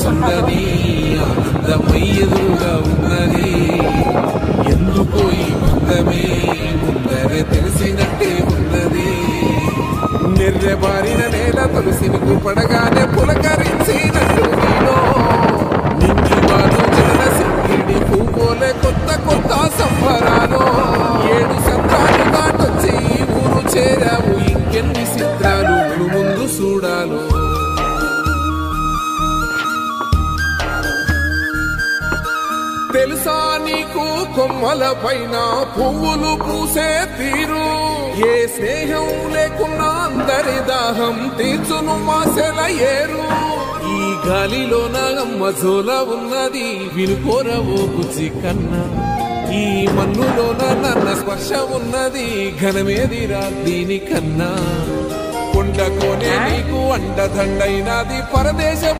చల్లని ఆనందమై ఎదురుగా ఉన్నది. ఎందుకో ఈ బంధమే ముందరే తెలిసినట్టే ఉన్నది. నిర్రెబారిన నేల తులసిని పడగానే పులకరించినట్టు నీలో నింగి వారు జన సింగిడి పువ్వులే కొత్త కొత్త సంబరాలు. 7 సంతాలు దాటొచ్చి ఊరు చేరావు, ఇంకెన్ని చిత్రాలు ముందు చూడాలు. తెలుసా నీకు కొమ్మల పైన పువ్వులు పూసే తీరు? ఏ స్నేహం లేకున్నా అందరి దాహం తీర్చును మాసెల ఏరు. ఈ గాలిలో నాగమ్మ జోల ఉన్నది, వినుకోరవో బుజ్జి కన్నా. ఈ మన్నులోన నన్న స్పర్శ ఉన్నది, ఘనమేదిరా దీనికన్నా. కొండకోనే నీకు అండదండైనది పరదేశం.